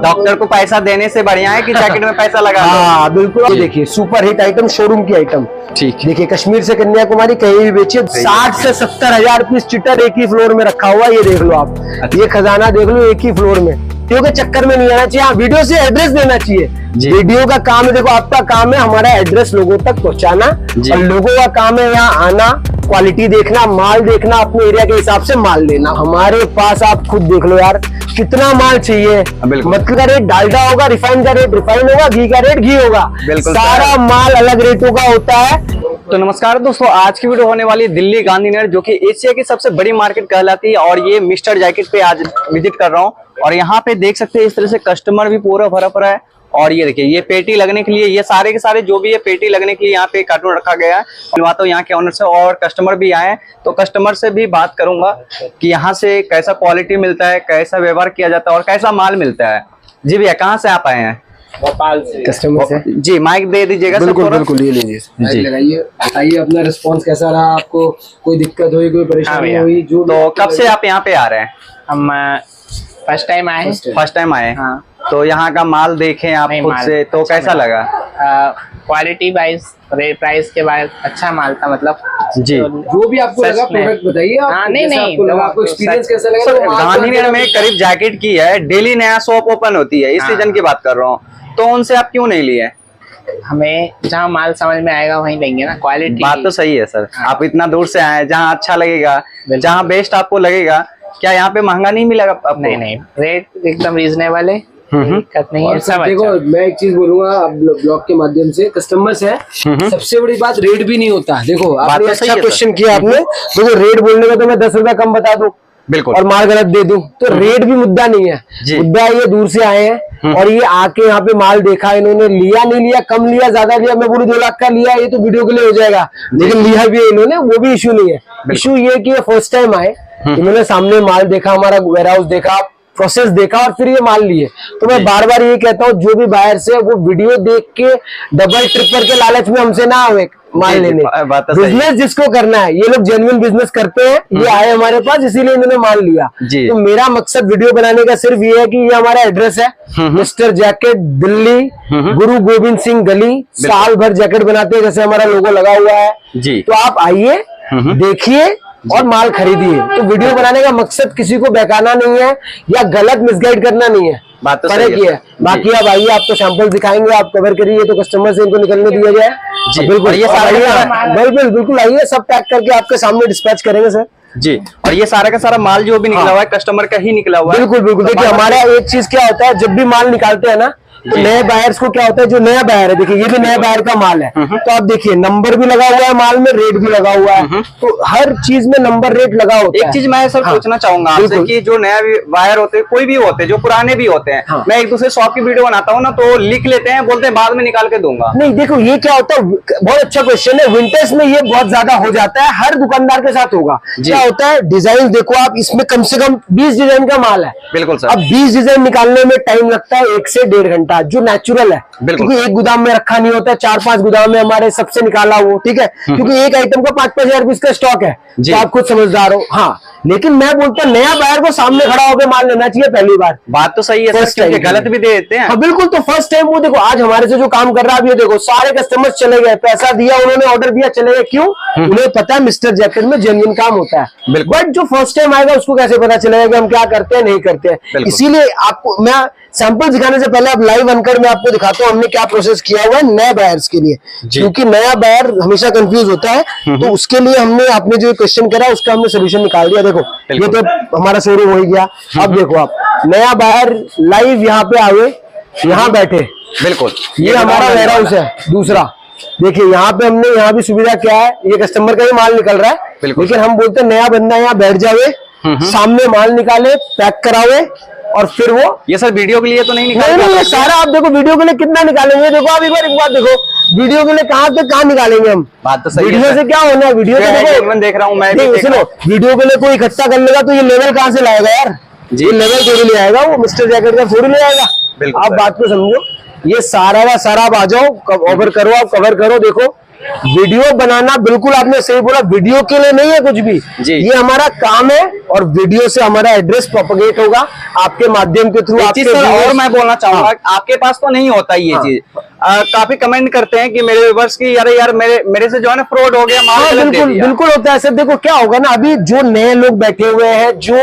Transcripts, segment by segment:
Doctor को पैसा देने से बढ़िया है कि जैकेट में पैसा लगा। हाँ बिल्कुल। देखिए सुपर हिट आइटम, शोरूम की आइटम। ठीक, देखिए कश्मीर से कन्याकुमारी कहीं भी बेचिए, 60 से 70 हजार पीस चिटर एक ही फ्लोर में रखा हुआ। ये देख लो आप, ये खजाना देख लो एक ही फ्लोर में। वीडियो के चक्कर में नहीं आना चाहिए, हाँ वीडियो से एड्रेस देना चाहिए। वीडियो का काम है, देखो आपका काम है हमारा एड्रेस लोगों तक पहुंचाना, और लोगों का काम है यहाँ आना, क्वालिटी देखना, माल देखना, अपने एरिया के हिसाब से माल लेना। हमारे पास आप खुद देख लो यार कितना माल चाहिए। मक्खन का रेट डालडा होगा, रिफाइंड का रेट रिफाइंड होगा, घी का रेट घी होगा, सारा माल अलग रेटों का होता है। तो नमस्कार दोस्तों, आज की वीडियो होने वाली दिल्ली गांधीनगर, जो कि एशिया की सबसे बड़ी मार्केट कहलाती है, और ये मिस्टर जैकेट पे आज विजिट कर रहा हूँ। और यहाँ पे देख सकते हैं इस तरह से कस्टमर भी पूरा भरा पड़ा है। और ये देखिए ये पेटी लगने के लिए, ये सारे के सारे जो भी है पेटी लगने के लिए यहाँ पे कार्टून रखा गया है। मिलवाता हूँ यहाँ के ऑनर से, और कस्टमर भी आए हैं तो कस्टमर से भी बात करूंगा कि यहाँ से कैसा क्वालिटी मिलता है, कैसा व्यवहार किया जाता है और कैसा माल मिलता है। जी भैया, कहाँ से आप आए हैं? भोपाल से। कस्टमर से जी, माइक दे दीजिएगा। बिल्कुल बिल्कुल, ये लीजिए जी, लगाइए, बताइए अपना रिस्पांस कैसा रहा, आपको कोई दिक्कत हुई, कोई परेशानी हुई? जो तो कब से आप यहाँ पे आ रहे हैं? हम फर्स्ट टाइम आए। फर्स्ट टाइम आए। हाँ। तो यहाँ का माल देखें आप खुद से, तो कैसा लगा? क्वालिटी वाइज, प्राइस के बाद अच्छा माल था, मतलब जी। जो भी आपको लगा प्रोडक्ट बताइए। हाँ, नहीं आपको एक्सपीरियंस कैसा लगा? गांधीनगर में करीब जैकेट की है, डेली नया शॉप ओपन होती है, इस सीजन की बात कर रहा हूँ, तो उनसे आप क्यों नहीं लिए? हमें जहाँ माल समझ में आएगा वहीं लेंगे ना, क्वालिटी। बात तो सही है सर। आप इतना दूर से आए, जहाँ अच्छा लगेगा, जहाँ बेस्ट आपको लगेगा। क्या यहाँ पे महंगा नहीं मिलेगा आपको? नहीं, रेट एकदम रीजनेबल है, दिक्कत नहीं है। सब देखो मैं एक चीज बोलूंगा, आप ब्लॉग के माध्यम से कस्टमर्स है, सबसे बड़ी बात रेट भी नहीं होता। देखो आपने अच्छा क्वेश्चन किया आपने। देखो रेट बोलने का तो मैं 10 रुपए कम बता दूं बिल्कुल, और माल गलत दे दूं, तो रेट भी मुद्दा नहीं है। मुद्दा ये दूर से आए हैं और ये आके यहाँ पे माल देखा, इन्होंने लिया नहीं लिया, कम लिया ज्यादा लिया, मैं बोलूं 2 लाख का लिया, ये तो वीडियो के लिए हो जाएगा, लेकिन लिया भी है इन्होंने, वो भी इशू नहीं है। इशू ये कि फर्स्ट टाइम आए, इन्होंने सामने माल देखा, हमारा वेयर हाउस देखा, प्रोसेस देखा, और फिर ये माल लिए। तो मैं बार बार ये कहता हूँ, जो भी बायर से वो वीडियो देख के डबल ट्रिपल के लालच में हमसे ना आवे माल लेने। बिजनेस जिसको करना है, ये लोग जेन्युइन बिजनेस करते हैं, ये आए हमारे पास इसीलिए इन्होंने माल लिया। तो मेरा मकसद वीडियो बनाने का सिर्फ ये है कि ये हमारा एड्रेस है, मिस्टर जैकेट दिल्ली, गुरु गोविंद सिंह गली। साल भर जैकेट बनाते हैं, जैसे हमारा लोगो लगा हुआ है जी। तो आप आइए, देखिए और माल खरीदिए। तो वीडियो बनाने का मकसद किसी को बहकाना नहीं है या गलत मिसगाइड करना नहीं है, बात तो फर्क ये है। बाकी आप आइए, आपको सैंपल दिखाएंगे, आप कवर करिए तो कस्टमर से इनको निकलने दिया जाए। बिल्कुल, ये बिल्कुल बिल्कुल आइए, सब पैक करके आपके सामने डिस्पैच करेंगे सर जी। और ये सारा का सारा माल जो भी निकला हुआ है कस्टमर का ही निकला हुआ है। बिल्कुल बिल्कुल। देखिए हमारा एक चीज क्या होता है, जब भी माल निकालते हैं ना, तो नए बायर्स को क्या होता है, जो नया बायर है, देखिए ये भी नया बायर का माल है, तो आप देखिए नंबर भी लगा हुआ है माल में, रेट भी लगा हुआ है, तो हर चीज में नंबर रेट लगा होता है। एक चीज मैं सर पूछना चाहूंगा आपसे कि जो नया बायर होते हैं, कोई भी होते हैं, जो पुराने भी होते हैं, मैं एक दूसरे शॉप की वीडियो बनाता हूँ ना, तो लिख लेते हैं, बोलते हैं बाद में निकाल के दूंगा। नहीं देखो ये क्या होता है, बहुत अच्छा क्वेश्चन है। विंटर्स में ये बहुत ज्यादा हो जाता है, हर दुकानदार के साथ होगा। क्या होता है, डिजाइन देखो आप, इसमें कम से कम 20 डिजाइन का माल है। बिल्कुल सर। अब 20 डिजाइन निकालने में टाइम लगता है 1 से 1.5 घंटा, जो नेचुरल है, क्योंकि एक गोदाम में रखा नहीं होता, 4-5 गोदाम में हमारे सबसे निकाला वो, ठीक है, क्योंकि एक आइटम का 5-5 हजार पीस का स्टॉक है, तो आप खुद समझदार हो। हाँ, लेकिन मैं बोलता नया बायर को सामने खड़ा होकर माल लेना चाहिए पहली बार। बात तो सही है सर, गलत भी दे देते हैं। हाँ बिल्कुल, तो फर्स्ट टाइम वो देखो आज हमारे से जो काम कर रहा है, अभी देखो सारे कस्टमर्स चले गए, पैसा दिया उन्होंने, ऑर्डर दिया, चले गए। क्यों? उन्हें पता है मिस्टर जैकेट में जेन्युइन काम होता है। बट जो फर्स्ट टाइम आएगा उसको कैसे पता चलेगा कि हम क्या करते हैं नहीं करते हैं। इसीलिए आपको मैं सैंपल दिखाने से पहले आप लाइव अनकर मैं आपको दिखाता हूँ हमने क्या प्रोसेस किया हुआ है नए बायर्स के लिए, क्योंकि नया बायर हमेशा कंफ्यूज होता है। तो उसके लिए हमने आपने जो क्वेश्चन करा उसका हमने सोल्यूशन निकाल दिया। देखो ये तो हमारा शोरूम हो गया। अब देखो आप नया बायर लाइव यहाँ पे आए, यहाँ बैठे, बिल्कुल ये हमारा वेयर हाउस है। दूसरा देखिए यहाँ पे हमने यहाँ भी सुविधा क्या है, ये कस्टमर का ही माल निकल रहा है, लेकिन हम बोलते हैं नया बंदा यहाँ बैठ जावे, सामने माल निकाले, पैक करावे, और फिर वो ये सर वीडियो के लिए तो नहीं निकालेंगे। नहीं, ये सारा आप देखो वीडियो के लिए कितना निकालेंगे। देखो आप एक बार देखो वीडियो के लिए कहाँ से कहाँ निकालेंगे हम। बात तो सही है। वीडियो से क्या होना है, वीडियो तो देख रहा हूँ मैं, सुनो वीडियो के लिए कोई इकट्ठा कर लेगा तो ये लेवल कहाँ से लाएगा यार, ये लेवल थोड़ी ले आएगा, वो मिस्टर जैकेट का थोड़ी ले आएगा। आप बात को समझो, ये सारा का सारा आप आ जाओ, कवर करो, आप कवर करो, देखो वीडियो बनाना बिल्कुल आपने सही बोला, वीडियो के लिए नहीं है कुछ भी जी। ये हमारा काम है और वीडियो से हमारा एड्रेस प्रोपगेट होगा आपके माध्यम के थ्रू। चीज सर और मैं बोलना चाहूंगा आपके पास तो नहीं होता ये चीज, काफी कमेंट करते हैं कि मेरे व्यूअर्स की यार मेरे से जो है ना फ्रॉड हो गया, माल गलत दे बिल्कुल दिया। बिल्कुल होता है सर। देखो क्या होगा ना, अभी जो नए लोग बैठे हुए हैं, जो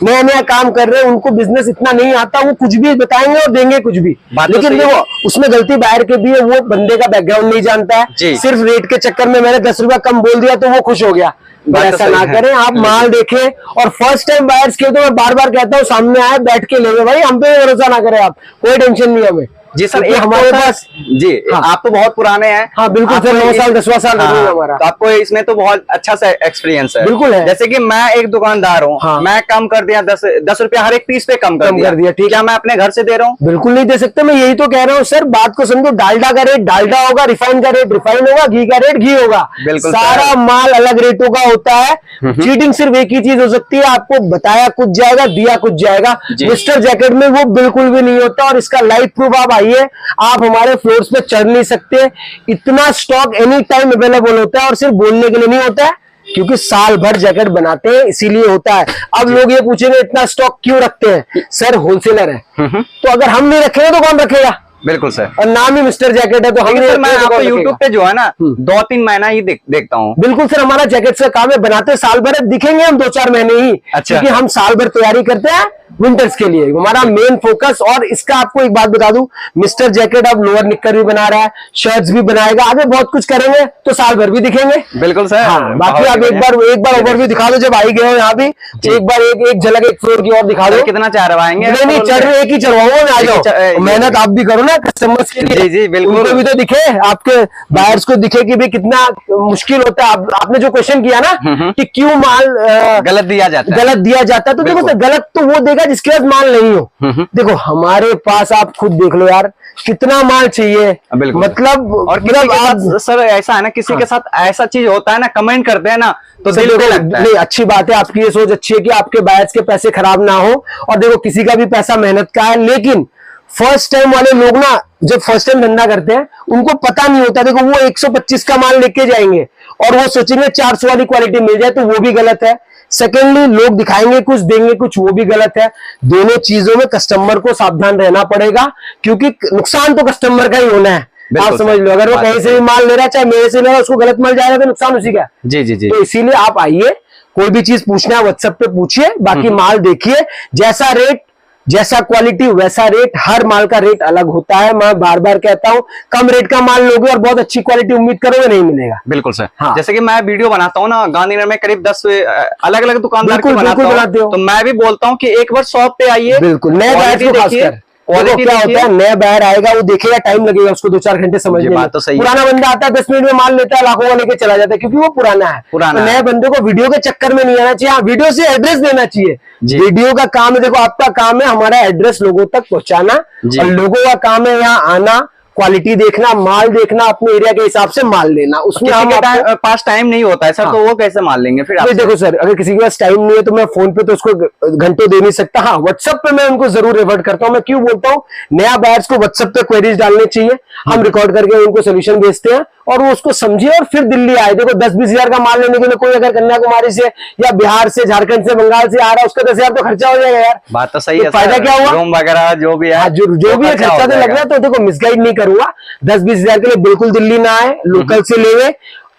नया नया काम कर रहे हैं, उनको बिजनेस इतना नहीं आता, वो कुछ भी बताएंगे और देंगे कुछ भी। बात तो लेकिन सही देखो है। उसमें गलती बाहर के भी है, वो बंदे का बैकग्राउंड नहीं जानता जी। है, सिर्फ रेट के चक्कर में मैंने 10 रुपया कम बोल दिया तो वो खुश हो गया। बात तो ऐसा सही ना है। करें, आप माल देखें और फर्स्ट टाइम बायर्स के तो मैं बार बार कहता हूँ सामने आए बैठ के लेंगे भाई, हम पे भरोसा ना करें आप, कोई टेंशन नहीं हमें। जी सर, क्योंकि एक हमारे तो पास जी हाँ। आप तो बहुत पुराने हैं। हाँ बिल्कुल सर, 9 साल 10वां साल हाँ, रहा हमारा। तो आपको इसमें तो बहुत अच्छा सा एक्सपीरियंस है। बिल्कुल है। जैसे कि मैं एक दुकानदार हूँ, हाँ। मैं कम कर दिया 10 रुपया हर एक पीस पे कम कर दिया, ठीक। क्या मैं अपने घर से दे रहा हूँ? बिल्कुल नहीं दे सकते, मैं यही तो कह रहा हूँ सर, बात को समझो। डालडा का रेट डालडा होगा, रिफाइन का रेट रिफाइन होगा, घी का रेट घी होगा, बिल्कुल सारा सर। माल अलग रेटों का होता है। चीटिंग सिर्फ एक ही चीज हो सकती है, आपको बताया कुछ जाएगा, दिया कुछ जाएगा। जी। मिस्टर जैकेट में वो बिल्कुल भी नहीं होता, और इसका लाइव प्रूफ आप आइए, आप हमारे फ्लोर्स पे चढ़ नहीं सकते, इतना स्टॉक एनी टाइम अवेलेबल होता है। और सिर्फ बोलने के लिए नहीं होता है, क्योंकि साल भर जैकेट बनाते हैं इसीलिए होता है। अब लोग ये पूछेंगे इतना स्टॉक क्यों रखते हैं? सर होलसेलर है, तो अगर हम नहीं रखेंगे तो कौन रखेगा? बिल्कुल सर। और नाम ही मिस्टर जैकेट है तो हम लेकिन नहीं सर मैं रखेंगे तो आपको कौन यूट्यूब रखेगा? पे जो है ना 2-3 महीना ही देखता हूँ। बिल्कुल सर, हमारा जैकेट से काम है, बनाते साल भर है, दिखेंगे हम 2-4 महीने ही। अच्छा। क्योंकि हम साल भर तैयारी करते हैं विंटर्स के लिए, हमारा मेन फोकस। और इसका आपको एक बात बता दूं, मिस्टर जैकेट अब लोअर निक्कर भी बना रहा है, शर्ट्स भी बनाएगा, आगे बहुत कुछ करेंगे, तो साल भर भी दिखेंगे। बिल्कुल सर। हाँ, बाकी आप एक बार ओवरव्यू दिखा दो, जब आई गए हो यहाँ भी एक बार एक झलक एक फ्लोर की और दिखा दो। कितना चढ़वाएंगे? नहीं चढ़ रहे, एक ही चढ़वाऊंगा मैं, आ जाओ। एक ही मेहनत आप भी करो ना कस्टमर्स के लिए। जी, जी, बिल्कुल। उनको भी तो दिखे, आपके बायर्स को दिखे कि भाई कितना मुश्किल होता है। आपने जो क्वेश्चन किया ना कि क्यों माल गलत दिया जाता है। गलत दिया जाता है, तो देखो बिल्कुल। सर, गलत तो वो देगा जिसके पास माल नहीं हो। देखो हमारे पास आप खुद देख लो यार, कितना माल चाहिए, बिल्कुल। मतलब और किसी के साथ सर ऐसा है ना, किसी के साथ ऐसा चीज होता है ना, कमेंट करते हैं ना तो दिल पे लगता है। नहीं, अच्छी बात है, आपकी ये सोच अच्छी है कि आपके बायर्स के पैसे खराब ना हो। और देखो किसी का भी पैसा मेहनत का है, लेकिन फर्स्ट टाइम वाले लोग ना, जब फर्स्ट टाइम धंधा करते हैं उनको पता नहीं होता। देखो वो 125 का माल लेके जाएंगे और वो सोचेंगे 400 वाली क्वालिटी मिल जाए, तो वो भी गलत है। सेकेंडली लोग दिखाएंगे कुछ, देंगे कुछ, वो भी गलत है। दोनों चीजों में कस्टमर को सावधान रहना पड़ेगा, क्योंकि नुकसान तो कस्टमर का ही होना है। आप समझ लो, अगर वो कहीं से भी माल ले रहा है, चाहे मेरे से ले रहा है, उसको गलत माल जाएगा तो नुकसान उसी का है। जी जी जी। तो इसीलिए आप आइए, कोई भी चीज पूछना है व्हाट्सएप पे पूछिए, बाकी माल देखिए, जैसा रेट जैसा क्वालिटी वैसा रेट, हर माल का रेट अलग होता है। मैं बार बार कहता हूं, कम रेट का माल लोगे और बहुत अच्छी क्वालिटी उम्मीद करोगे नहीं मिलेगा। बिल्कुल सर। हाँ। जैसे कि मैं वीडियो बनाता हूँ ना, गांधीनगर में करीब 10 अलग अलग दुकानदार की बिल्कुल बनाता बनाते हो। हूँ, तो मैं भी बोलता हूँ कि एक बार शॉप पे आइए। बिल्कुल, नए बायर को खासकर क्वालिटी क्या होता है, नया बायर आएगा, वो देखेगा, टाइम लगेगा उसको 2-4 घंटे समझने में। बात तो सही है। पुराना बंदा आता है 10 मिनट में माल लेता है, लाखों का लेके चला जाता है, क्योंकि वो पुराना है। पुराना तो नए है। बंदे को वीडियो के चक्कर में नहीं आना चाहिए। हाँ, वीडियो से एड्रेस देना चाहिए। जी। वीडियो का काम है, देखो आपका काम है हमारा एड्रेस लोगों तक पहुंचाना, जी। और लोगों का काम है यहाँ आना, क्वालिटी देखना, माल देखना, अपने एरिया के हिसाब से माल लेना। उसमें हम पास टाइम नहीं होता है सर, हाँ। तो वो कैसे मान लेंगे फिर? नहीं, देखो सर, अगर किसी के पास टाइम नहीं है तो मैं फोन पे तो उसको घंटों दे नहीं सकता। हाँ, व्हाट्सएप पे मैं उनको जरूर रिवर्ट करता हूँ। मैं क्यों बोलता हूँ, नया बायर्स को व्हाट्सएप पे क्वेरीज डालने चाहिए, हम रिकॉर्ड करके उनको सोल्यूशन भेजते हैं और वो उसको समझे और फिर दिल्ली आए। देखो 10-20 हजार का माल लेने के लिए कोई अगर कन्याकुमारी से या बिहार से, झारखंड से, बंगाल से आ रहा है, उसका 10 हजार तो खर्चा हो जाएगा यार। बात तो सही तो है। फायदा क्या हुआ? रूम वगैरह जो भी है, जो भी है खर्चा तो लग रहा है। तो देखो मिसगाइड नहीं करूंगा, 10-20 हजार के लिए बिल्कुल दिल्ली ना आए, लोकल से ले।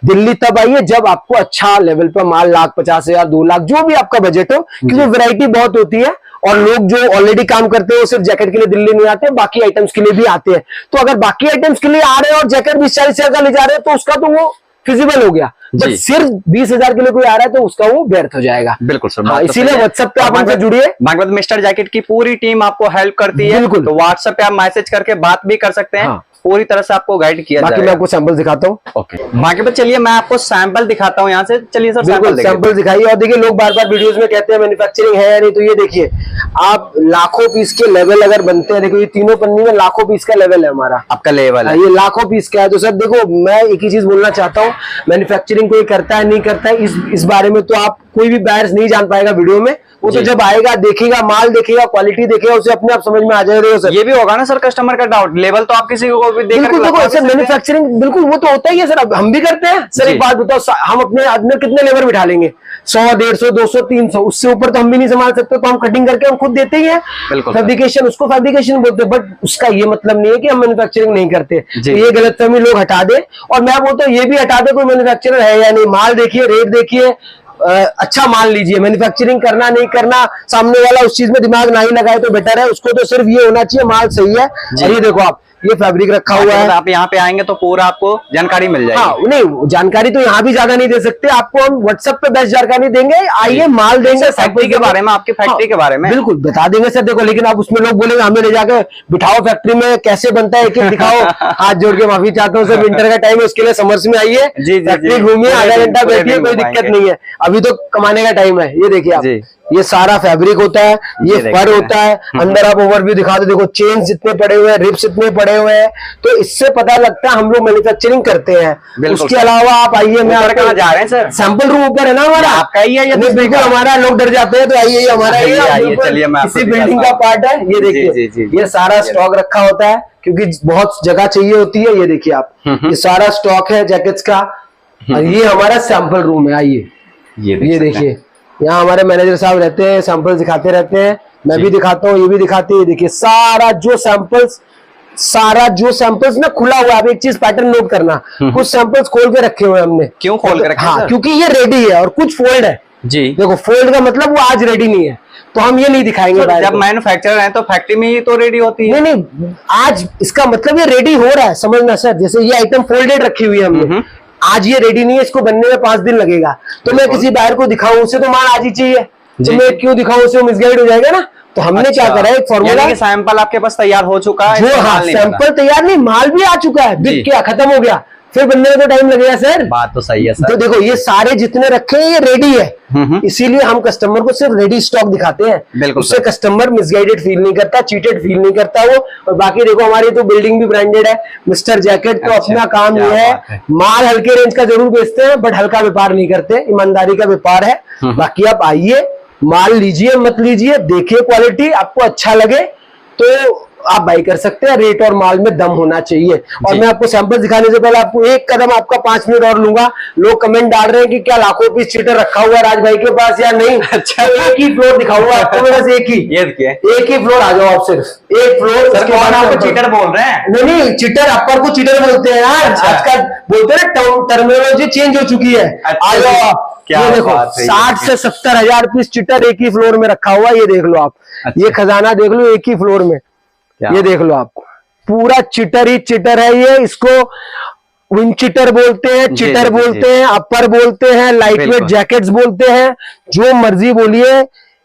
दिल्ली तब आइए जब आपको अच्छा लेवल पर माल, 1,50,000 2 लाख जो भी आपका बजट हो, क्योंकि वैरायटी बहुत होती है। और लोग जो ऑलरेडी काम करते हैं वो सिर्फ जैकेट के लिए दिल्ली नहीं आते, बाकी आइटम्स के लिए भी आते हैं। तो अगर बाकी आइटम्स के लिए आ रहे हैं और जैकेट 20-40 हजार का ले जा रहे हैं, तो उसका तो वो फिजिबल हो गया। बट सिर्फ 20 हजार के लिए कोई आ रहा है तो उसका वो व्यर्थ हो जाएगा। बिल्कुल सर। हाँ, इसीलिए व्हाट्सएप पे आप हमसे जुड़िए। भागवत मिस्टर जैकेट की पूरी टीम आपको हेल्प करती है, बिल्कुल। तो व्हाट्सएप पे आप मैसेज करके बात भी कर सकते हैं। हाँ। पूरी तरह से आपको गाइड किया बाकी मैं जाएगा। आपको सैंपल दिखाता हूँ। ओके, बाकी पर चलिए मैं आपको सैंपल दिखाता हूँ यहाँ से। चलिए सर, बिल्कुल सैंपल सैंपल दिखाइए। और देखिए लोग बार बार वीडियोस में कहते हैं मैन्युफैक्चरिंग है या नहीं, तो ये देखिए आप लाखों पीस के लेवल अगर बनते हैं, देखो ये तीनों पन्नी में लाखों पीस का लेवल है हमारा, आपका लेवल है। ये लाखों पीस का है। तो सर देखो, मैं एक ही चीज बोलना चाहता हूँ, मैन्युफैक्चरिंग कोई करता है नहीं करता है इस बारे में तो आप कोई भी बायर्स नहीं जान पाएगा वीडियो में, वो तो जब आएगा देखेगा, माल देखेगा, क्वालिटी देखेगा, उसे अपने आप समझ में आ जाएगा सर। ये भी होगा ना सर कस्टमर का डाउट, लेवल तो आप किसी को भी देकर बिल्कुल देखो सर, मैन्युफैक्चरिंग बिल्कुल वो तो होता ही है सर, अब हम भी करते हैं सर। एक बात बताओ, हम अपने अंदर कितने लेबर बिठा लेंगे, 100, 150, 200, 300, उससे ऊपर तो हम भी नहीं संभाल सकते, तो हम कटिंग करके हम खुद देते ही हैं। फैब्रिकेशन, उसको फैब्रिकेशन बोलते हैं, बट उसका ये मतलब नहीं है कि हम मैन्युफैक्चरिंग नहीं करते। तो ये गलतफहमी लोग हटा दे, और मैं बोलता हूँ ये भी हटा दे कोई मैन्युफैक्चरर है या नहीं। माल देखिए, रेट देखिए, अच्छा मान लीजिए। मैन्युफैक्चरिंग करना नहीं करना, सामने वाला उस चीज में दिमाग ना ही लगाए तो बेटर है। उसको तो सिर्फ ये होना चाहिए माल सही है। और ये देखो आप, ये फैब्रिक रखा हुआ है। आप यहाँ पे आएंगे तो पूरा आपको जानकारी मिल जाएगी। हाँ, नहीं जानकारी तो यहाँ भी ज्यादा नहीं दे सकते, आपको हम व्हाट्सएप पे बेस्ट जानकारी देंगे। आइए, माल देंगे, फैक्ट्री के बारे में, आपकी फैक्ट्री के बारे में बिल्कुल बता देंगे सर। देखो, लेकिन आप उसमें लोग बोलेंगे हमें ले जाके बिठाओ फैक्ट्री में, कैसे बनता है एक एक दिखाओ। हाथ जोड़ के माफी चाहता हूँ सर, विंटर का टाइम है, उसके लिए समर्स में आइए, फैक्ट्री घूमिए, आधा घंटा बैठिए, कोई दिक्कत नहीं है। अभी तो कमाने का टाइम है। ये देखिए आप, ये सारा फैब्रिक होता है, ये फर होता है। अंदर आप ओवरव्यू दिखा दो, देखो चेन्स इतने पड़े हुए हैं, रिब्स इतने पड़े हुए हैं, तो इससे पता लगता है हम लोग मैन्युफैक्चरिंग करते हैं। उसके अलावा आप आइए, मैं कहाँ जा रहे हैं सर? सैंपल रूम ऊपर है ना हमारा, आपका ही है? बिल्कुल हमारा, लोग डर जाते हैं तो आइए, हमारा इसी बिल्डिंग का पार्ट है। ये देखिए, ये सारा स्टॉक रखा होता है, क्योंकि बहुत जगह चाहिए होती है। ये देखिए आप, ये सारा स्टॉक है जैकेट्स का, और ये हमारा सैंपल रूम है। आइए, ये देखिए, यहाँ हमारे मैनेजर साहब रहते हैं, सैंपल दिखाते रहते हैं, मैं भी दिखाता हूँ, ये भी दिखाते हैं। देखिए सारा जो सैंपल्स ना खुला हुआ है। आप एक चीज पैटर्न नोट करना, कुछ सैंपल्स खोल के रखे हुए हैं हमने। क्यों खोल के रखे? हाँ, क्योंकि ये रेडी है और कुछ फोल्ड है जी। देखो, फोल्ड का मतलब वो आज रेडी नहीं है, तो हम ये नहीं दिखाएंगे। तो जब मैन्युफैक्चरर है तो फैक्ट्री में ही तो रेडी होती है। नहीं, आज इसका मतलब ये रेडी हो रहा है, समझना सर। जैसे ये आइटम फोल्डेड रखी हुई है हमने, आज ये रेडी नहीं है, इसको बनने में 5 दिन लगेगा। तो मैं किसी बायर को दिखाऊं, उसे तो माल आज ही चाहिए, तो मैं क्यों दिखाऊं, उसे मिसगाइड हो जाएगा ना। तो हमने क्या करा है, एक फॉर्मूला, सैंपल आपके पास तैयार हो चुका है जो, हाँ, सैंपल तैयार नहीं, माल भी आ चुका है, बिक गया, खत्म हो गया, फिर बनने में तो टाइम लगेगा सर। बात तो सही है सर। तो देखो, ये सारे जितने रखे हैं ये रेडी है, इसीलिए हम कस्टमर को सिर्फ रेडी स्टॉक दिखाते हैं। बिल्कुल, उससे कस्टमर मिसगाइडेड फील नहीं करता, चीटेड फील नहीं करता वो। और बाकी देखो, हमारी तो बिल्डिंग भी ब्रांडेड है, मिस्टर जैकेट। तो अपना काम ये है, माल हल्के रेंज का जरूर बेचते हैं, बट हल्का व्यापार नहीं करते, ईमानदारी का व्यापार है। बाकी आप आइए, माल लीजिए, मत लीजिए, देखिए क्वालिटी, आपको अच्छा लगे तो आप बाई कर सकते हैं। रेट और माल में दम होना चाहिए। और मैं आपको सैंपल दिखाने से पहले आपको एक कदम, आपका 5 मिनट और लूंगा। लोग कमेंट डाल रहे हैं कि क्या लाखों पीस चीटर रखा हुआ है राज भाई के पास या नहीं। अच्छा, तो एक ही फ्लोर दिखाऊंगा आपको, बस एक ही फ्लोर। आ जाओ आप, सिर्फ एक फ्लोर। आपको चीटर बोल रहे हैं? नहीं, चीटर अपर को चीटर बोलते हैं यार। आजकल बोलते हैं ना, टर्मिनोलॉजी चेंज हो चुकी है। आ जाओ आप, ये देखो 60 से 70 हजार पीस चिटर एक ही फ्लोर में रखा हुआ। ये देख लो आप, ये खजाना देख लो, एक ही फ्लोर में। ये देख लो आप, पूरा चिटर ही चिटर है ये। इसको विंड चिटर बोलते हैं, चिटर बोलते हैं, अपर बोलते हैं, लाइट वेट जैकेट्स बोलते हैं, जो मर्जी बोलिए,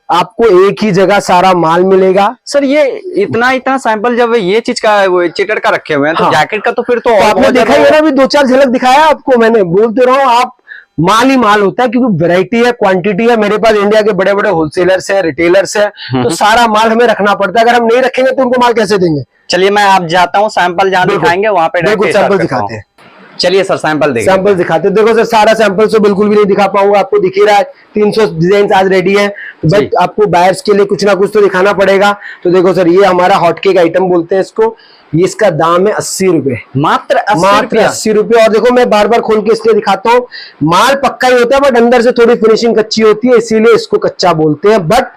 आपको एक ही जगह सारा माल मिलेगा। सर ये इतना सैंपल जब ये चीज का, चिटर का रखे हुए हैं, तो जैकेट का तो फिर तो आपने देखा ही है ना, अभी 2-4 झलक दिखाया आपको मैंने। बोलते रहो आप, माल ही माल होता है, क्योंकि वैरायटी है, क्वांटिटी है। मेरे पास इंडिया के बड़े बड़े होलसेलर्स हैं, रिटेलर्स हैं, तो सारा माल हमें रखना पड़ता है। अगर हम नहीं रखेंगे तो उनको माल कैसे देंगे। चलिए, मैं आप जाता हूँ, सैंपल जहाँ दिखाएंगे वहां पे बिल्कुल सैंपल दिखाते हैं। चलिए सर, सैंपल दिखाते हैं। देखो सर, सारा सैंपल तो बिल्कुल भी नहीं दिखा पाऊंगा, आपको दिख ही रहा है। 300 डिजाइन आज रेडी है, बट आपको बायर्स के लिए कुछ ना कुछ तो दिखाना पड़ेगा। तो देखो सर, ये हमारा हॉटकेक आइटम बोलते हैं इसको। ये इसका दाम है 80 रुपए, मात्र 80 रुपए। और देखो, मैं बार बार खोल के इसलिए दिखाता हूँ, माल पक्का ही होता है, बट अंदर से थोड़ी फिनिशिंग कच्ची होती है, इसीलिए इसको कच्चा बोलते हैं। बट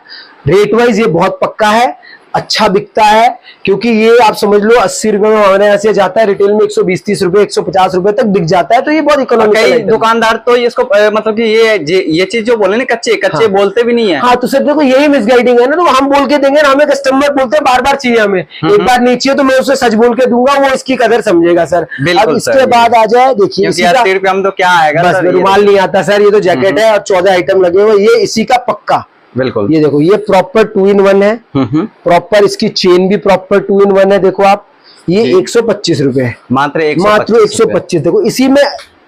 रेट वाइज ये बहुत पक्का है, अच्छा बिकता है, क्योंकि ये आप समझ लो 80 रुपए में हमारे यहाँ से जाता है, रिटेल में 120-130 रुपए, 150 रुपए तक बिक जाता है। तो ये बहुत इकोनॉमिकल है। दुकानदार तो इसको मतलब कि ये चीज जो बोले ना, कच्चे बोलते भी नहीं है। हाँ, तो सर देखो, यही मिसगाइडिंग है ना। तो हम बोल के देंगे ना, हमें कस्टमर बोलते हैं बार बार चाहिए हमें, एक बार नहीं चाहिए तो मैं उसे सच बोल के दूंगा, वो इसकी कदर समझेगा सर। अब इसके बाद आ जाए, देखिए 80 रुपए में तो क्या आएगा, बस रुमाल नहीं आता सर। ये तो जैकेट है और 14 आइटम लगे हुए, ये इसी का पक्का। बिल्कुल, ये देखो, ये प्रॉपर 2-in-1 है, प्रॉपर इसकी चेन भी प्रॉपर 2-in-1 है। देखो आप, ये 125 रुपए, मात्र 125। देखो, इसी में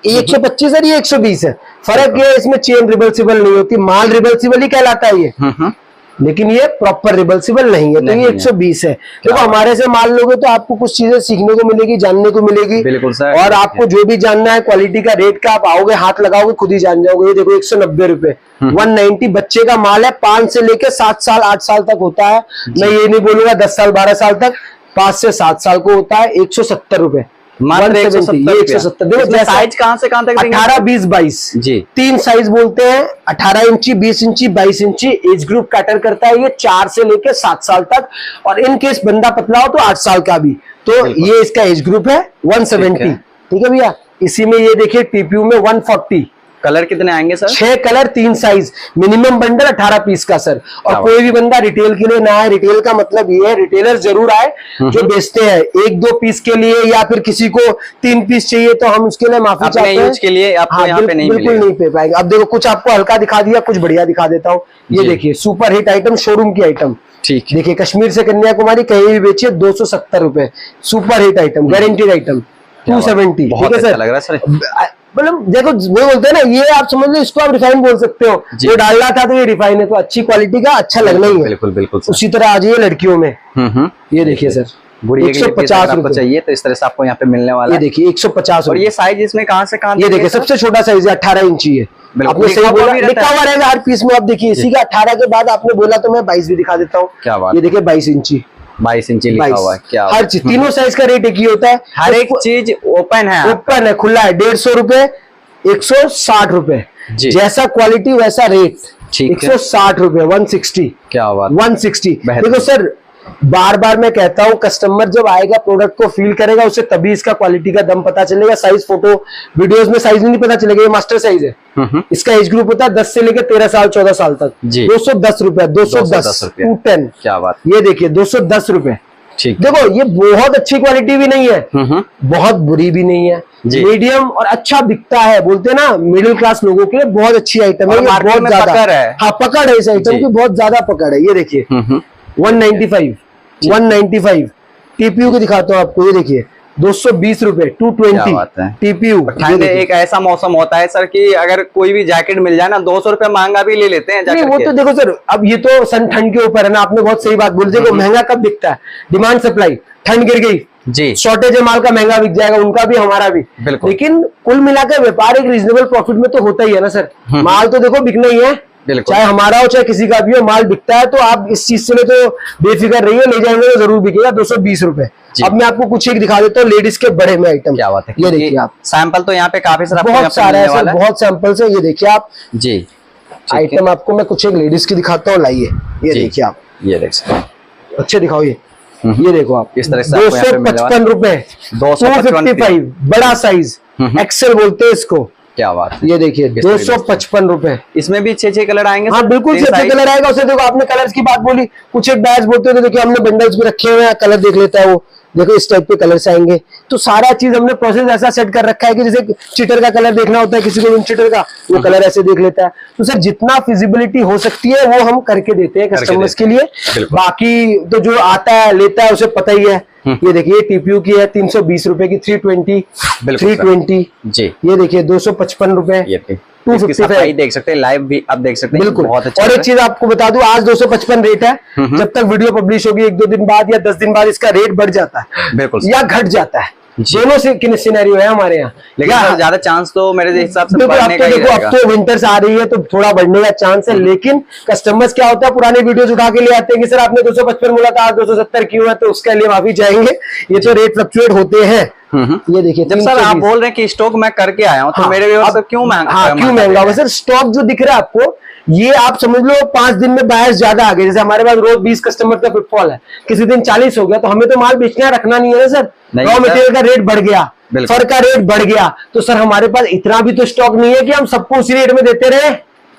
125 है, ये 120 है। फर्क ये है, इसमें चेन रिवर्सिबल नहीं होती, माल रिवर्सिबल ही कहलाता है ये। लेकिन ये प्रॉपर रिवर्सिबल नहीं है, तो नहीं ये है। 120 है। देखो हमारे से मान लोगे तो आपको कुछ चीजें सीखने को मिलेगी, जानने को मिलेगी। बिल्कुल सर। और आपको जो भी जानना है क्वालिटी का, रेट का, आप आओगे हाथ लगाओगे खुद ही जान जाओगे। ये देखो 190 रुपए, 190। बच्चे का माल है, 5 से लेके 7 साल 8 साल तक होता है। मैं ये नहीं बोलूंगा 10 साल 12 साल तक, 5 से 7 साल को होता है। 170 रुपए, मात्र 170, ये 170। देखो इसमें जैसा साइज कहाँ से कहाँ तक देंगे? 18, 20, 22 जी। 3 साइज बोलते हैं। 18 इंची, 20 इंची, 22 इंची एज ग्रुप कैटर करता है ये 4 से लेके 7 साल तक। और इन केस बंदा पतला हो तो 8 साल का भी, तो ये इसका एज ग्रुप है। 170, ठीक है भैया। इसी में ये देखिए टीपीयू में 140। कलर कितने आएंगे sir? 6 colour, 3 size, minimum bundle 18 piece का सर। और कोई भी बंदा रिटेल के लिए ना आए, रिटेल का मतलब ये है रिटेलर जरूर आए जो बेचते हैं 1-2 पीस के लिए, या फिर किसी को 3 पीस चाहिए तो हम उसके लिए माफी अपने चाहते हैं। यूज के लिए आपको यहाँ पे नहीं बिल्कुल मिलेगा। नहीं पे पाएंगे। अब देखो कुछ आपको हल्का दिखा दिया, कुछ बढ़िया दिखा देता हूँ। ये जी। देखिए सुपर हिट आइटम, शोरूम की आइटम। ठीक है। देखिए कश्मीर से कन्याकुमारी कहीं भी बेचिए 270 रुपए, super hit item, guaranteed item. 270, बहुत ठीक है अच्छा सर। लग रहा है सर। मतलब देखो वो बोलते हैं ना, ये आप समझ लो, इसको आप रिफाइन बोल सकते हो। जी। जो डालना था तो ये रिफाइन है, तो अच्छी क्वालिटी का अच्छा लगना ही है। बिल्कुल बिल्कुल सर। उसी तरह आ जाइए लड़कियों में, ये देखिए सर गुड़िया के लिए पीस 150 आपको रुपए। चाहिए तो इस तरह से आपको यहाँ पे मिलने वाला ये है। देखिए 150 और रुपए। ये साइज इसमें कहाँ से कहाँ ये तक देखिए है सर? सबसे छोटा साइज है 18 इंची है। बिल्कुल, आपने सही लिखा हुआ बोला, भी रहता लिखा है। हुआ रहेगा हर पीस में। आप देखिए इसी का 18 के बाद आपने बोला तो मैं 22 भी दिखा देता हूँ। क्या बात ये देखिए 22 इंची, 22 इंची लिखा 22। हुआ है। क्या हर चीज, तीनों साइज का रेट एक ही होता है। हर एक चीज ओपन है। ओपन है, खुला है। 150 रुपए, 160 रुपए, जी। जैसा क्वालिटी वैसा रेट। ठीक है। 160 रुपए, 160, क्या बात 160। बेहतरीन। देखो सर बार बार मैं कहता हूँ, कस्टमर जब आएगा प्रोडक्ट को फील करेगा, उसे तभी इसका क्वालिटी का दम पता चलेगा। साइज फोटो वीडियोस में साइज नहीं पता चलेगा। ये मास्टर साइज है। इसका एज ग्रुप होता है 10 से लेकर 13 साल 14 साल तक। जी। 210 रुपए, 210 रुपए। 210। क्या बात। ये देखिए 210 रुपए। ठीक। देखो ये बहुत अच्छी क्वालिटी भी नहीं है, बहुत बुरी भी नहीं है, जी। मीडियम और अच्छा बिकता है। बोलते हैं ना मिडिल क्लास लोगों के लिए बहुत अच्छी आइटम है। और ये मार्केट बहुत में ज्यादा पकड़ है। हाँ पकड़ है इस आइटम जी। की, बहुत ज्यादा पकड़ है। ये देखिए 195, 195। टीपीयू की दिखाता हूँ आपको। ये देखिए 220 रुपए, क्या 220 बात है। टीपीयू। ठंड एक ऐसा मौसम होता है सर कि अगर कोई भी जैकेट मिल जाए ना 200 रुपए महंगा भी ले लेते हैं नहीं जैकेट वो के। तो देखो सर, अब ये तो सन ठंड के ऊपर है ना। आपने बहुत सही बात बोली। देखो महंगा कब बिकता है, डिमांड सप्लाई, ठंड गिर गई, जी। शॉर्टेज है माल का, महंगा बिक जाएगा, उनका भी हमारा भी। बिल्कुल। लेकिन कुल मिलाकर व्यापार एक रीजनेबल प्रॉफिट में तो होता ही है ना सर। माल तो देखो बिकना ही है, बिल्कुल। चाहे हमारा हो चाहे किसी का भी हो, माल बिकता है। तो आप इस चीज से तो बेफिक्र रहिए, ले जाएंगे तो जरूर बिकेगा। 220 रुपए। जी। अब मैं आपको कुछ एक दिखा देता हूँ लेडीज के बड़े में आइटम। क्या बात है। ये देखिए आप, सैंपल तो यहाँ पे काफी सारा आपको यहाँ बहुत पे सारा है मिलने सर, वाला है। बहुत सैंपल्स है। ये देखिए आप जी। ठीक है। आइटम, आपको मैं कुछ एक लेडीज की दिखाता हूँ। लाइए ये जी। देखिए आप, ये देख सकते हैं। अच्छे दिखाओ। ये देखो आप, इस तरह से आपको यहाँ पे मिलने वाला 255 रुपए, 255 बड़ा साइज, एक्सेल बोलते हैं इसको। क्या बात है। ये देखिए इस तरीके से। 255 रुपए। इसमें भी 6 कलर आएंगे हाँ सर? बिल्कुल, 3 छह size? कलर आएगा। उसे देखो आपने कलर्स की बात बोली, कुछ एक बैच बोलते हैं तो देखिए हमने बंडल्स भी रखे हुए हैं, कलर देख लेता है वो। देखो इस टाइप के कलर्स आएंगे। तो सारा चीज हमने प्रोसेस ऐसा सेट कर रखा है कि जैसे चिटर का कलर देखना होता है किसी को, चिटर का वो कलर ऐसे देख लेता है। तो सर जितना फिजिबिलिटी हो सकती है वो हम करके देते हैं कस्टमर्स के लिए। बिल्कुल। बाकी तो जो आता है लेता है उसे पता ही है। ये देखिए टीपीयू की है 320 रुपए की, 320, बिल्कुल सर। 320। जी। ये देखिए 255 रुपए। ये थी। 255 इसकी सफाई देख सकते हैं, लाइव भी आप देख सकते हैं। बिल्कुल। बहुत अच्छा और है। एक चीज आपको बता दूं, आज 255 रेट है। जब तक वीडियो पब्लिश होगी 1-2 दिन बाद या 10 दिन बाद इसका रेट बढ़ जाता है बिल्कुल। या घट जाता है। जी। दोनों से सिनेरियो है हमारे यहाँ। लेकिन या- सर ज्यादा चांस तो मेरे हिसाब से बिल्कुल, अब बढ़ने तो का ही देखो अब रहेगा। तो विंटर्स आ रही है तो थोड़ा बढ़ने का चांस है। लेकिन कस्टमर्स क्या होता है, पुराने वीडियोस उठा के ले आते हैं कि सर आपने 255 बोला था, आज 270 क्यों है, तो उसके लिए माफी चाहेंगे। ये तो रेट फ्लक्चुएट होते हैं। ये देखिए जब सर आप बोल रहे हैं कि स्टॉक मैं करके आया हूँ तो मेरे व्यूअर्स अब- क्यों महंगा? हाँ क्यों महंगा होगा सर? स्टॉक जो दिख रहा है आपको, ये आप समझ लो 5 दिन में बायर्स ज्यादा आ गए। जैसे हमारे पास रोज 20 कस्टमर का फुटफॉल है, किसी दिन 40 हो गया, तो हमें तो माल बेचना है, रखना नहीं है ना सर। नहीं रॉ सर। मटेरियल का रेट बढ़ गया, बिल्कुल। फर का रेट बढ़ गया, तो सर हमारे पास इतना भी तो स्टॉक नहीं है कि हम सबको उसी रेट में देते रहे।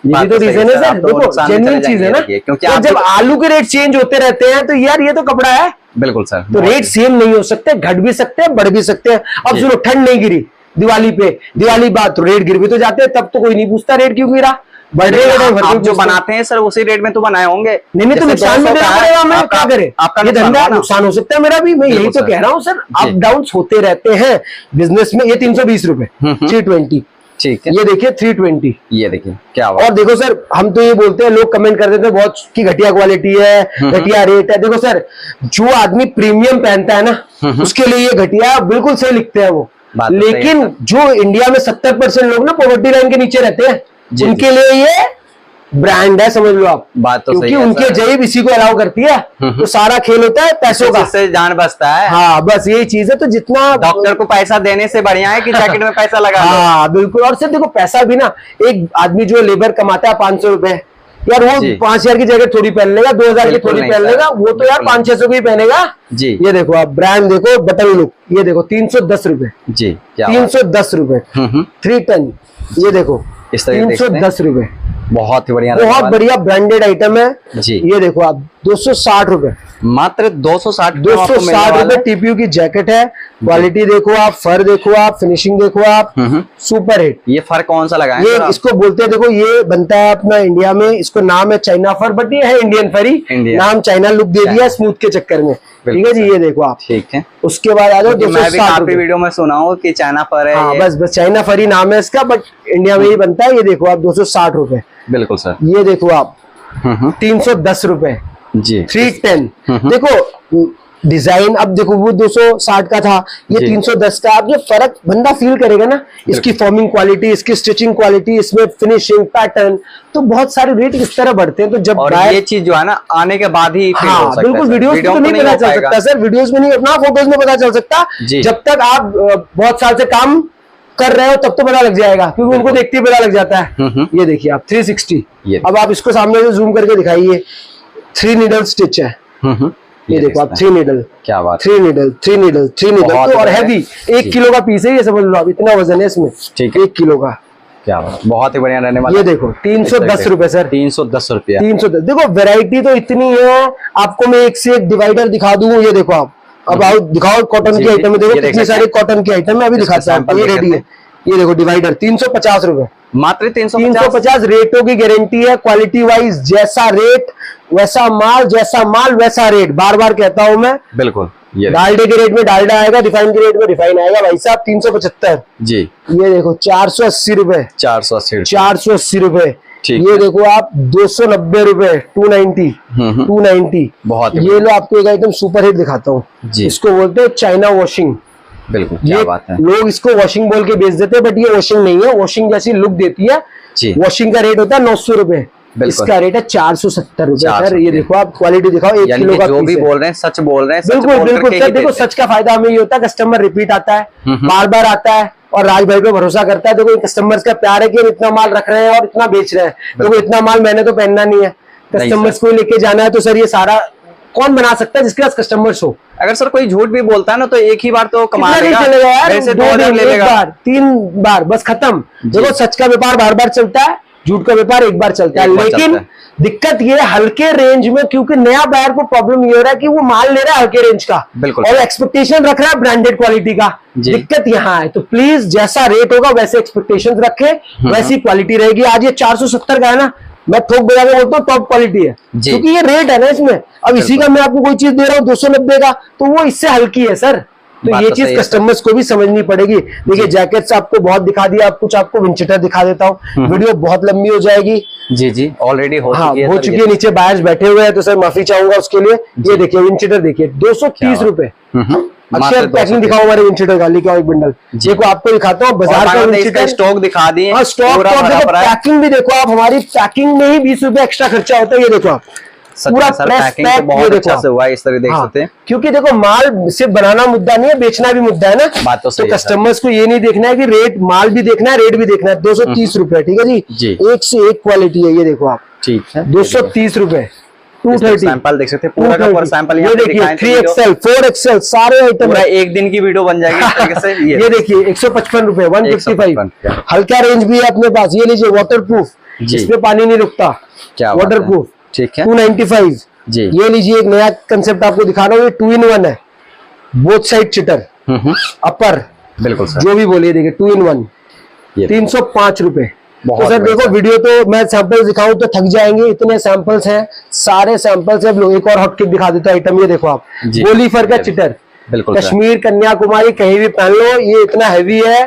ये बात भी तो तो सही रीजन है है सर, सर। आप तो देखो नुकसान में जेन्युइन चले चीज है ना, जाएंगे क्योंकि तो आप जब भी- आलू के रेट चेंज होते रहते हैं तो यार ये तो कपड़ा है। बिल्कुल सर। तो रेट सेम नहीं हो सकते, घट भी सकते हैं, बढ़ भी सकते हैं। अब जी। सुनो, ठंड नहीं गिरी दिवाली पे, दिवाली बाद तो रेट गिर भी तो जाते हैं, तब तो कोई नहीं पूछता रेट क्यों गिरा, बढ़ रहे हैं। आप जो बनाते हैं सर उसी रेट में तो बनाए होंगे। नहीं तो जैसे नुकसान में 200 देना का है, पड़ेगा, मैं आपका- क्या करे, आपका ये नुकसान धंधा हुआ ना? नुकसान हो सकता है मेरा भी। मैं यही बिल्कुल तो सर। कह रहा हूँ सर, जी। अप डाउन होते रहते हैं बिजनेस में। ये 320 रुपए, 320। ठीक है। ये देखिए 320। ये देखिए क्या बात। और देखो सर, हम तो ये बोलते हैं, लोग कमेंट कर देते हैं बहुत की घटिया क्वालिटी है, घटिया रेट है। देखो सर, जो आदमी प्रीमियम पहनता है ना, उसके लिए ये घटिया बिल्कुल सही लिखते हैं वो। बात तो सही है लेकिन जो इंडिया में 70% लोग ना पॉवर्टी लाइन के नीचे रहते हैं, जी, उनके लिए ये ब्रांड है, समझ लो आप। बात तो क्योंकि सही है उनके सर। जेब इसी को अलाउ करती है। तो सारा खेल होता है पैसों का। इससे जान बचता है। हाँ, बस यही चीज है। तो जितना डॉक्टर को पैसा देने से बढ़िया है कि जैकेट में पैसा लगा लो। हाँ बिल्कुल। और सिर्फ देखो, पैसा भी ना, एक आदमी जो लेबर कमाता है 500 रुपए, यार वो जी। 5,000 की जैकेट थोड़ी पहन लेगा, 2,000 की बिल्कुल थोड़ी नहीं पहन सर, लेगा। वो तो यार बिल्कुल 500-600 की पहनेगा। जी ये देखो आप, ब्रांड देखो, बटन लुक, ये देखो 310 रुपए, जी क्या बात। 310 रुपए, 310। ये देखो इस तरह देख सकते हैं। 310 रुपए, बहुत ही बढ़िया, बहुत बढ़िया ब्रांडेड आइटम है जी। ये देखो आप, 260 रुपए, मात्र 260 260 रुपए टीपीयू की जैकेट है। क्वालिटी देखो आप, फर देखो आप, फिनिशिंग देखो आप, सुपर हिट। ये फर्क कौन सा लगाए ये इसको बोलते हैं, देखो ये बनता है अपना इंडिया में, इसको नाम है चाइना फर, बट ये है इंडियन फरी। इंडियन। नाम चाइना लुक दे दिया स्मूथ के चक्कर में। ठीक है जी, ये देखो आप। ठीक है। उसके बाद आ जाओ मैं भी 260 काफी रुपए। वीडियो में सुना हूँ कि चाइना फर है हाँ ये। बस चाइना फरी नाम है इसका, बट इंडिया में ही बनता है। ये देखो आप 260 रुपए। बिल्कुल सर। ये देखो आप 310 रुपए, जी 310। देखो डिजाइन, अब देखो वो 260 का था, ये जी। 310 का। अब ये फर्क बंदा फील करेगा ना, इसकी फॉर्मिंग क्वालिटी, इसकी स्टिचिंग क्वालिटी, इसमें फिनिशिंग पैटर्न, तो बहुत सारे रेट इस तरह बढ़ते हैं। तो जब और ये चीज जो है ना, आने के बाद ही feel हो हाँ सकता है बिल्कुल, सर। वीडियोस में तो नहीं पता हो चल पाएगा। सकता सर, वीडियोस में नहीं, अपना फोटोज में पता चल सकता। जी। जब तक आप बहुत साल से काम कर रहे हो तब तो पता लग जाएगा, क्योंकि उनको देखते ही पता लग जाता है। ये देखिए आप 360। ये अब आप इसको सामने से जूम करके दिखाइए, 3 नीडल स्टिच है। ये देखो आप, 3 नीडल, क्या बात। 3 नीडल, 3 नीडल, 3 नीडल। बहुत तो और बढ़िया। हैवी, 1 किलो का पीस है ये, समझ लो आप, इतना वजन है इसमें। ठीक है। 1 किलो का। क्या बात, बहुत ही बढ़िया रहने वाला। ये देखो 310 रुपए सर, 310 रुपया। 310। देखो वैरायटी तो इतनी है, आपको मैं एक से एक डिवाइडर दिखा दूं। ये देखो आप, अब आओ दिखाओ कॉटन जी, की आइटम है। देखो ये देख कितनी सकते सारी कॉटन की आइटम है, अभी इसका दिखाता हूं आपको। sample ये देख रेडी सकते है, ये देखो डिवाइडर 350 रुपए, मात्र 350। 350। रेटों की गारंटी है, क्वालिटी वाइज जैसा रेट वैसा माल, जैसा माल वैसा रेट। बार बार कहता हूं मैं, बिल्कुल। ये डालडे के रेट में डालडा आएगा, रिफाइन के रेट में रिफाइन आएगा। भाई साहब 375। जी ये देखो 480 रुपए, 480। 480 रुपए। ठीक ये है। देखो आप 290 रुपए, 290, 290। बहुत ही ये लो आपको एक आइटम सुपर हिट दिखाता हूँ, जी। इसको बोलते हैं चाइना वॉशिंग। बिल्कुल, क्या ये बात है। लोग इसको वॉशिंग बोल के बेच देते हैं, बट ये वॉशिंग नहीं है, वॉशिंग जैसी लुक देती है। जी वॉशिंग का रेट होता है 900 रुपए, बिल्कुल। इसका रेट है 470 रुपए। 470। सर ये देखो आप, क्वालिटी दिखाओ, 1 यानी किलो कि का जो पीस भी है। बोल रहे हैं सच बोल रहे हैं, सच बिल्कुल बोल बिल्कुल करके सर। ही देखो देते हैं। सच का फायदा हमें ये होता है, कस्टमर रिपीट आता है, बार बार आता है, और राज भाई पे भरोसा करता है। देखो कस्टमर्स का प्यार है कि हम इतना माल रख रहे हैं और इतना बेच रहे हैं। देखो इतना माल मैंने तो पहनना नहीं है, कस्टमर्स को लेके जाना है। तो सर ये सारा कौन बना सकता है जिसके पास कस्टमर्स हो? अगर सर कोई झूठ भी बोलता है ना, तो एक ही बार तो कमा कितना दिन लेगा, चलेगा यार? वैसे 2 2 दिन दिन, ले 1 लेगा। बार, 3 बार, बस खत्म। देखो सच का व्यापार बार बार चलता है, झूठ का व्यापार एक बार चलता है। एक बार लेकिन चलता है। दिक्कत ये है हल्के रेंज में, क्योंकि नया बायर को प्रॉब्लम ये हो रहा है कि वो माल ले रहा है हल्के रेंज का, बिल्कुल। और एक्सपेक्टेशन रख रहा है ब्रांडेड क्वालिटी का। जी। दिक्कत यहाँ है। तो प्लीज जैसा रेट होगा वैसे एक्सपेक्टेशन रखे, वैसी क्वालिटी रहेगी। आज ये 470 का है ना, मैं थोक बजा के बोलता हूँ टॉप क्वालिटी है, जी। क्योंकि ये रेट है ना इसमें। अब इसी का मैं आपको कोई चीज दे रहा हूँ 290 का, तो वो इससे हल्की है सर। तो बात ये तो चीज सही है कस्टमर्स को भी समझनी पड़ेगी। देखिए जैकेट्स आपको बहुत दिखा दिया, अब कुछ आपको विंचेटर दिखा देता हूँ। वीडियो बहुत लंबी हो जाएगी। जी जी ऑलरेडी हो हाँ चुकी है हो सर, चुकी ये। है, नीचे बायर्स बैठे हुए हैं, तो सर माफी चाहूंगा उसके लिए। ये देखिए विंचेटर देखिए, 230 रुपए। मात्र अक्षर पैकिंग दिखाओ हमारे विंचेटर का, लेके आओ एक बंडल। जी। देखो आपको दिखाता हूँ बाजार का इसका विंचेटर स्टॉक दिखा दिए। हाँ स्टॉक पूरा तो भरा देखो, भरा है। पैकिंग भी देखो आप, हमारी पैकिंग में ही 20 रुपए एक्स्ट्रा खर्चा होता है। ये देखो आप सच पूरा में सर प्रेस पैकिंग पैक, तो ये बहुत देखो अच्छा आप। से हुआ है, इस तरह देख हाँ, सकते हैं। क्योंकि देखो माल सिर्फ बनाना मुद्दा नहीं है, बेचना भी मुद्दा है ना। बात तो सही है सर। कस्टमर्स को ये नहीं देखना है कि रेट, माल भी देखना है, रेट भी देखना है। 230 रुपए, ठीक है जी। जी। एक से एक क्वालिटी है, ये देखो आप, ठीक है। 230 रुपए, 230। सैंपल देख सकते हैं, पूरा का पूरा सैंपल ये देखिए 3XL 4XL सारे आइटम पूरा एक दिन की वीडियो बन जाएगी इस तरीके से। ये देखिए 155 रुपए, 155। 155, हल्का रेंज भी है अपने पास। ये लीजिए वाटरप्रूफ, जी। इसमें पानी नहीं रुकता, क्या बात है। वाटरप्रूफ, ठीक है 295। जी। ये लीजिए एक नया कंसेप्ट आपको दिखा रहा हूँ, ये 2 in 1 है, बोथ साइड चिटर, अपर, बिल्कुल सर। जो भी बोलिए। देखिए 2 in 1, ये 305 रुपए। तो बहुत सर बढ़िया देखो सर। वीडियो तो मैं सैंपल दिखाऊं तो थक जाएंगे, इतने सैंपल्स हैं, सारे सैंपल्स हैं। अब एक और हॉटकेक दिखा देता हूं आइटम, ये देखो आप, जी। गोली फर का ये चिटर, बिल्कुल सर। कश्मीर कन्याकुमारी कहीं भी पहन लो, ये इतना हैवी है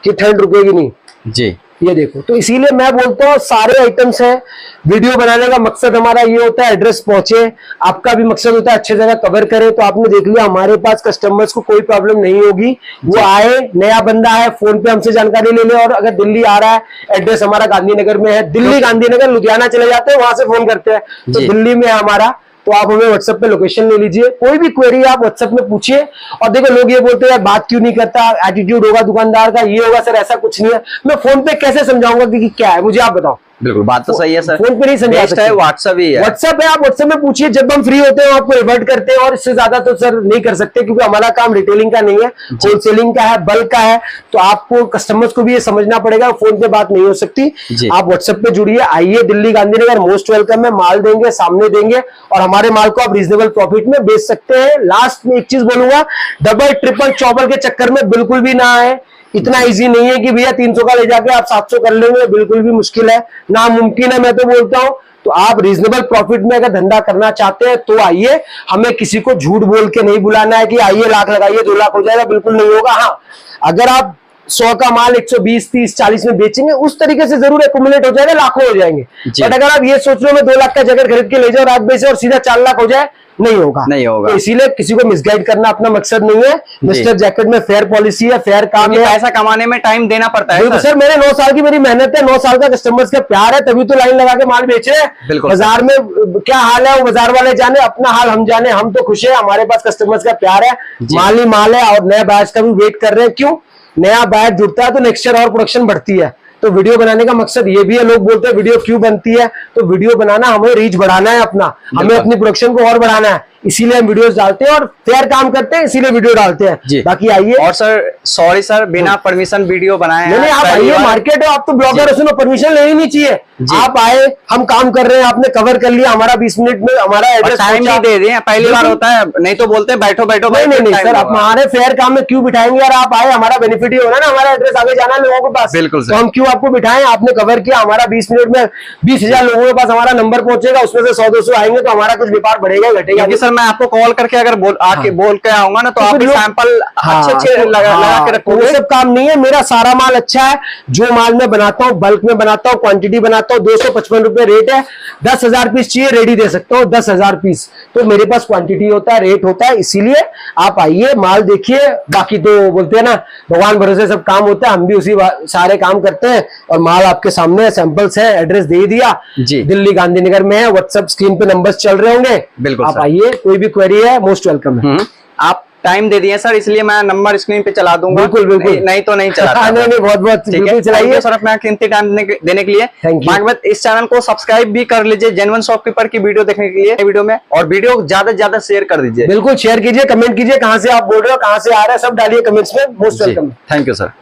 कि ठंड रुकेगी नहीं। जी। ये देखो, तो इसीलिए मैं बोलता हूँ सारे आइटम्स हैं। वीडियो बनाने का मकसद हमारा ये होता है एड्रेस पहुंचे, आपका भी मकसद होता है अच्छे जगह कवर करे। तो आपने देख लिया हमारे पास कस्टमर्स को कोई प्रॉब्लम नहीं होगी, वो आए, नया बंदा है, फोन पे हमसे जानकारी ले ले। और अगर दिल्ली आ रहा है, एड्रेस हमारा गांधीनगर में है, दिल्ली गांधीनगर लुधियाना चले जाते हैं, वहां से फोन करते हैं, तो दिल्ली में है हमारा, तो आप हमें व्हाट्सएप पे लोकेशन ले लीजिए, कोई भी क्वेरी आप व्हाट्सएप में पूछिए। और देखो लोग ये बोलते हैं यार बात क्यों नहीं करता, एटीट्यूड होगा दुकानदार का, ये होगा। सर ऐसा कुछ नहीं है, मैं फोन पे कैसे समझाऊंगा कि क्या है, मुझे आप बताओ। बिल्कुल, बात तो सही है सर, फोन पे नहीं समझा सकते, व्हाट्सएप ही है। व्हाट्सएप है, आप व्हाट्सएप में पूछिए, जब हम फ्री होते हैं आपको रिवर्ट करते हैं। और इससे ज्यादा तो सर नहीं कर सकते, क्योंकि हमारा काम रिटेलिंग का नहीं है, होलसेलिंग का है, बल्क का है। तो आपको कस्टमर्स को भी ये समझना पड़ेगा, फोन पे बात नहीं हो सकती। आप व्हाट्सएप पे जुड़िए, आइए, दिल्ली गांधीनगर मोस्ट वेलकम है, माल देंगे, सामने देंगे, और हमारे माल को आप रीजनेबल प्रॉफिट में बेच सकते हैं। लास्ट में एक चीज बोलूंगा, डबल ट्रिपल चौबल के चक्कर में बिल्कुल भी ना आए। इतना इजी नहीं है कि भैया 300 का ले जाके आप 700 कर लेंगे, बिल्कुल भी मुश्किल है, नामुमकिन है, मैं तो बोलता हूं। तो आप रीजनेबल प्रॉफिट में अगर धंधा करना चाहते हैं तो आइए, हमें किसी को झूठ बोल के नहीं बुलाना है कि आइए लाख लगाइए 2 लाख हो जाएगा, बिल्कुल नहीं होगा। हाँ, अगर आप 100 का माल 120, 30, 40 में बेचेंगे, उस तरीके से जरूर एक्यूमुलेट हो जाएगा, लाखों हो जाएंगे। बट अगर आप ये सोच लो मैं 2 लाख का जगह खरीद के ले जाओ रात बेचे और सीधा 4 लाख हो जाए, नहीं होगा, नहीं होगा। तो इसीलिए किसी को मिसगाइड करना अपना मकसद नहीं है। मिस्टर जैकेट में फेयर पॉलिसी है, फेयर काम है, पैसा कमाने में टाइम देना पड़ता है सर। मेरे 9 साल की मेरी मेहनत है, 9 साल का कस्टमर्स का प्यार है, तभी तो लाइन लगा के माल बेच रहे हैं। बाजार में क्या हाल है वो बाजार वाले जाने, अपना हाल हम जाने। हम तो खुश है, हमारे पास कस्टमर्स का प्यार है, माल ही माल है, और नया बैच का भी वेट कर रहे हैं। क्यों? नया बैच जुड़ता है तो नेक्स्ट ईयर और प्रोडक्शन बढ़ती है। तो वीडियो बनाने का मकसद ये भी है, लोग बोलते हैं वीडियो क्यों बनती है, तो वीडियो बनाना, हमें रीच बढ़ाना है अपना, हमें अपनी प्रोडक्शन को और बढ़ाना है, इसीलिए हम वीडियोस डालते हैं और फेयर काम करते हैं, इसीलिए वीडियो डालते हैं। बाकी आइए। और सर सॉरी सर, बिना परमिशन वीडियो बनाए हैं। नहीं, आप आइए, मार्केट है, आप तो ब्लॉगर हो, सुनो, परमिशन लेनी नहीं चाहिए। आप आए, हम काम कर रहे हैं, आपने कवर कर लिया, हमारा 20 मिनट में हमारा एड्रेस टाइम भी दे दिए, पहली बार होता है, नहीं तो बोलते हैं बैठो बैठो। नहीं सर, आप हमारे फेयर काम में क्यों बिठाएंगे यार? आप आए, हमारा बेनिफिट ही होना ना, हमारा एड्रेस आगे जाना है लोगों के पास। बिल्कुल तो हम क्यों आपको बिठाएं? आपने कवर किया, हमारा 20 मिनट में 20,000 लोगों के पास हमारा नंबर पहुंचेगा, उसमें से 100-200 आएंगे, तो हमारा कुछ व्यापार बढ़ेगा घटेगा। सर मैं आपको कॉल करके अगर बोल के आऊंगा ना, तो आप सैंपल अच्छे लगा के रखोगे। वो सब काम नहीं है, मेरा सारा माल अच्छा है। जो माल मैं बनाता हूँ, बल्क में बनाता हूँ, क्वांटिटी बनाता हूँ, 255 रुपए रेट है। 10,000 पीस चाहिए, रेडी दे सकता हूँ 10,000 पीस। तो मेरे पास क्वांटिटी होता है, रेट होता है, इसीलिए आप आइए, माल देखिए। बाकी तो बोलते हैं ना, भगवान भरोसे सब काम होता है, हम भी उसी सारे काम करते हैं। और माल आपके सामने सैंपल्स है, एड्रेस दे दिया, दिल्ली गांधीनगर में है, व्हाट्सएप स्क्रीन पे नंबर्स चल रहे होंगे, बिल्कुल आप आइए, कोई भी क्वेरी है मोस्ट वेलकम है। आप टाइम दे दिए सर, इसलिए मैं नंबर स्क्रीन पे चला दूंगा। बिल्कुल नहीं तो नहीं चला। नहीं, बहुत बिल्कुल चलाइए सर, अपना कीमती टाइम देने के लिए। बाकी इस चैनल को सब्सक्राइब भी कर लीजिए, जेन्युइन शॉपकीपर की वीडियो देखने के लिए वीडियो में, और वीडियो ज्यादा से ज्यादा शेयर कर दीजिए। बिल्कुल शेयर कीजिए, कमेंट कीजिए, कहां से आप बोल रहे हो, कहां से आ रहा है, सब डालिए कमेंट्स में। Most welcome. Thank you sir.